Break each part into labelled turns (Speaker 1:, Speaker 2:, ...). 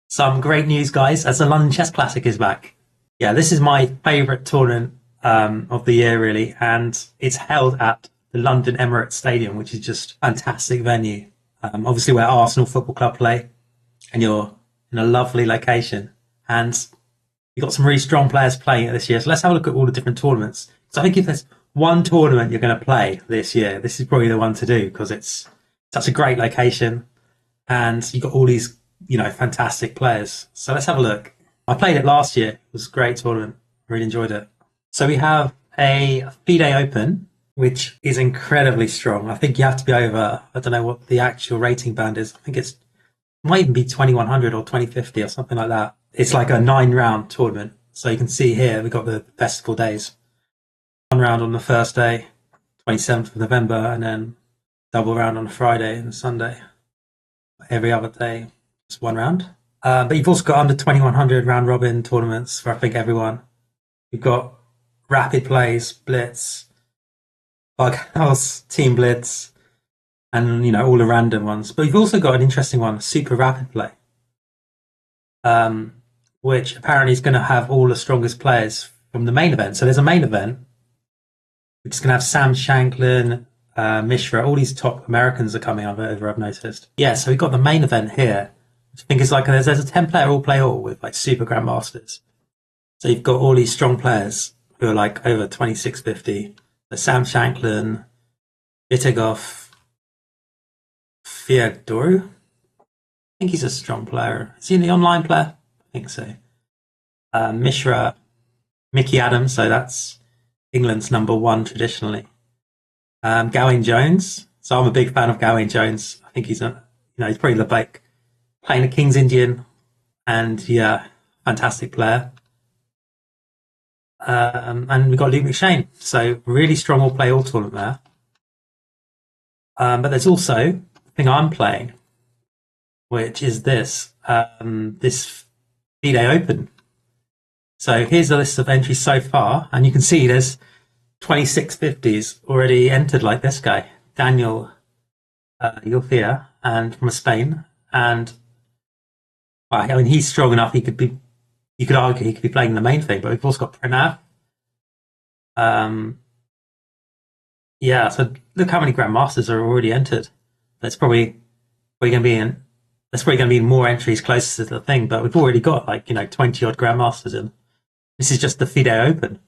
Speaker 1: Some great news, guys, as the London Chess Classic is back. Yeah, this is my favourite tournament of the year, really, and it's held at the London Emirates Stadium, which is just a fantastic venue. Obviously, where Arsenal Football Club play, and you're in a lovely location. And you've got some really strong players playing it this year. So let's have a look at all the different tournaments. So I think if there's one tournament you're going to play this year, this is probably the one to do because it's such a great location and you've got all these, fantastic players. So let's have a look. I played it last year. It was a great tournament. Really enjoyed it. So we have a FIDE Open, which is incredibly strong. I think you have to be over, I don't know what the actual rating band is. I think it might even be 2100 or 2050 or something like that. It's like a 9-round tournament. So you can see here, we've got the festival days. One round on the first day, 27th of November, and then double round on a Friday and a Sunday. Every other day, it's one round. But you've also got under 2100 round robin tournaments for, I think, everyone. You've got rapid plays, blitz, bug house, team blitz, and, all the random ones. But you've also got an interesting one, super rapid play, which apparently is going to have all the strongest players from the main event. So there's a main event, which is going to have Sam Shankland, Mishra, all these top Americans are coming over, I've noticed. Yeah, so we've got the main event here, which I think is like there's a 10-player all-play-all with like super grandmasters. So you've got all these strong players who are like over 2650. So Sam Shankland, Vitigov, Fiadoru. I think he's a strong player. Is he in the online player? I think so. Mishra, Mickey Adams, so that's England's number one traditionally. Gawain Jones. So I'm a big fan of Gawain Jones. I think he's he's probably like playing a King's Indian, and yeah, fantastic player. And we've got Luke McShane. So really strong all play all tournament there. But there's also the thing I'm playing, which is this FIDE Open. So here's the list of entries so far, and you can see there's 2650s already entered, like this guy, Daniel Yulfia, and from Spain. And I mean, he's strong enough. You could argue he could be playing the main thing, but we've also got Pranav. Yeah, so look how many grandmasters are already entered. That's probably going to be in. There's probably going to be more entries closer to the thing, but we've already got 20 odd grandmasters in. This is just the FIDE Open.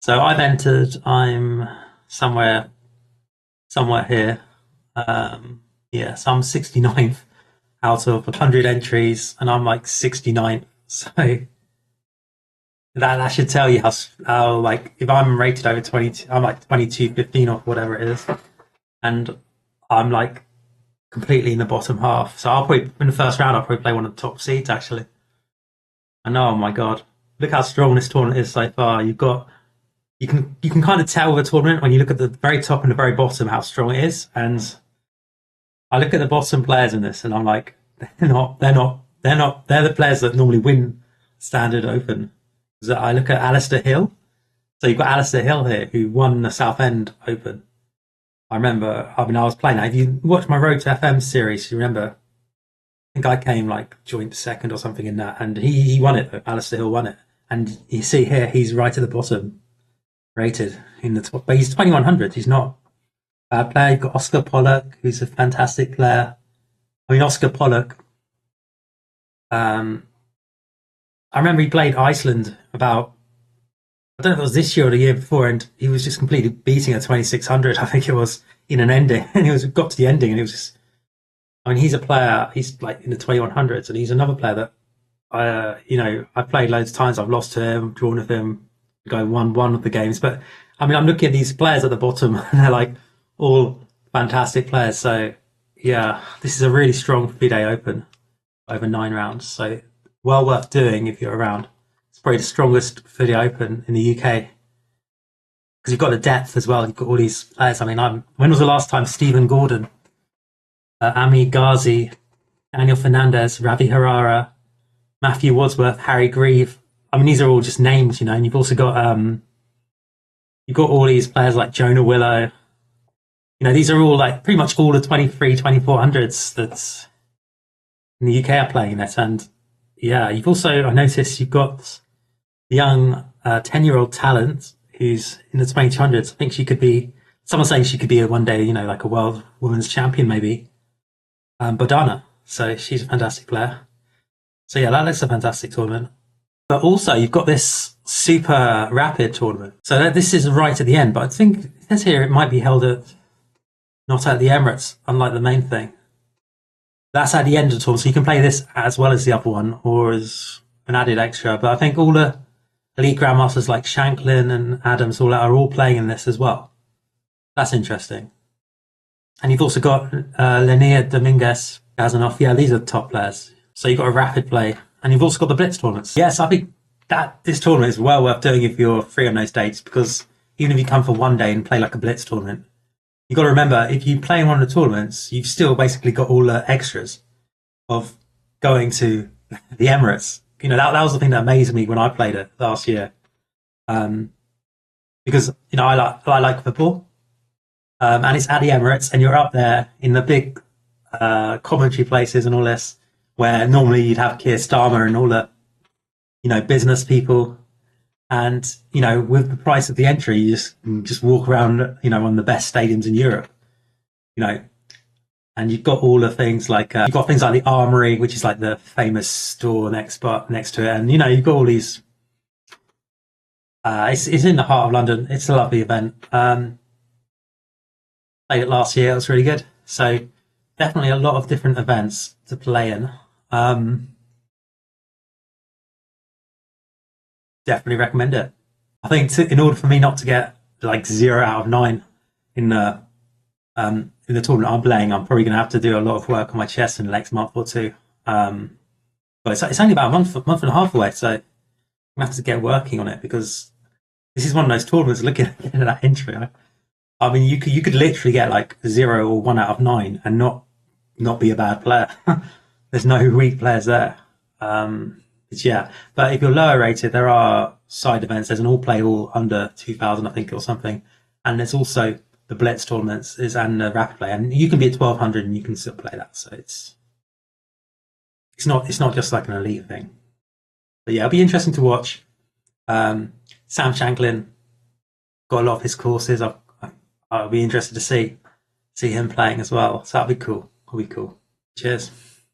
Speaker 1: So I've entered. I'm somewhere here. Yeah, so I'm 69th out of 100 entries, and I'm like 69th. So that should tell you how like if I'm rated over 20, I'm like 2215 or whatever it is, and I'm like completely in the bottom half. So I'll probably in the first round I'll probably play one of the top seeds actually. And oh my god, look how strong this tournament is so far. You can kind of tell the tournament when you look at the very top and the very bottom how strong it is. And I look at the bottom players in this, and I'm like, they're the players that normally win Standard Open. So I look at Alistair Hill. So you've got Alistair Hill here who won the Southend Open. I remember, I was playing that. If you watch my Road to FM series, you remember, I think I came like joint second or something in that, and he won it. Alistair Hill won it, and you see here he's right at the bottom, rated in the top. But he's 2100. He's not a bad player. You've got Oscar Pollock, who's a fantastic player. I mean, Oscar Pollock. I remember he played Iceland about, I don't know if it was this year or the year before, and he was just completely beating a 2600. I think it was in an ending, and he got to the ending, and it was just. I mean, he's a player. He's like in the 2100s, and he's another player that I've played loads of times. I've lost to him, drawn with him, guy won one of the games. But I mean, I'm looking at these players at the bottom, and they're like all fantastic players. So yeah, this is a really strong FIDE Open over 9 rounds. So well worth doing if you're around. It's probably the strongest FIDE Open in the UK because you've got the depth as well. You've got all these players. I mean, when was the last time Stephen Gordon? Ami Ghazi, Daniel Fernandez, Ravi Harara, Matthew Wadsworth, Harry Grieve. I mean, these are all just names, and you've also got all these players like Jonah Willow. These are all like pretty much all the 2400s. in the UK are playing it. And yeah, you've also, I noticed you've got the young 10-year-old talent who's in the 2200s. I think she could be, someone's saying she could be a one day, like a world women's champion maybe. Bodana. So she's a fantastic player. So yeah, that looks a fantastic tournament. But also you've got this super rapid tournament. So this is right at the end, but I think it says here it might be held at, not at the Emirates, unlike the main thing. That's at the end of the tournament, so you can play this as well as the other one, or as an added extra. But I think all the elite grandmasters like Shankland and Adams are all playing in this as well. That's interesting. And you've also got Linnea Dominguez as an off. Yeah, these are top players. So you've got a rapid play, and you've also got the Blitz tournaments. Yes, I think that this tournament is well worth doing if you're free on those dates, because even if you come for one day and play like a Blitz tournament, you've got to remember, if you play in one of the tournaments, you've still basically got all the extras of going to the Emirates. That was the thing that amazed me when I played it last year. Because, I like football. And it's at the Emirates, and you're up there in the big commentary places and all this, where normally you'd have Keir Starmer and all the, business people. And, with the price of the entry, you just walk around, one of the best stadiums in Europe, and you've got all the things like, you've got things like the Armory, which is like the famous store next to it. And, you've got all these, it's in the heart of London. It's a lovely event. Played it last year. It was really good. So definitely a lot of different events to play in. Definitely recommend it. I think in order for me not to get like 0 out of 9 in the tournament I'm playing, I'm probably going to have to do a lot of work on my chess in the next month or two. But it's only about a month and a half away, so I'm going to have to get working on it, because this is one of those tournaments. Looking at that entry, I mean, you could literally get like 0 or 1 out of 9 and not be a bad player. There's no weak players there. But if you're lower rated, there are side events. There's an all under 2,000, I think, or something, and there's also the Blitz tournaments and the rapid play, and you can be at 1,200 and you can still play that. So it's not just like an elite thing. But yeah, it'll be interesting to watch. Sam Shanklin got a lot of his courses. I'll be interested to see him playing as well. So that'll be cool. Cheers.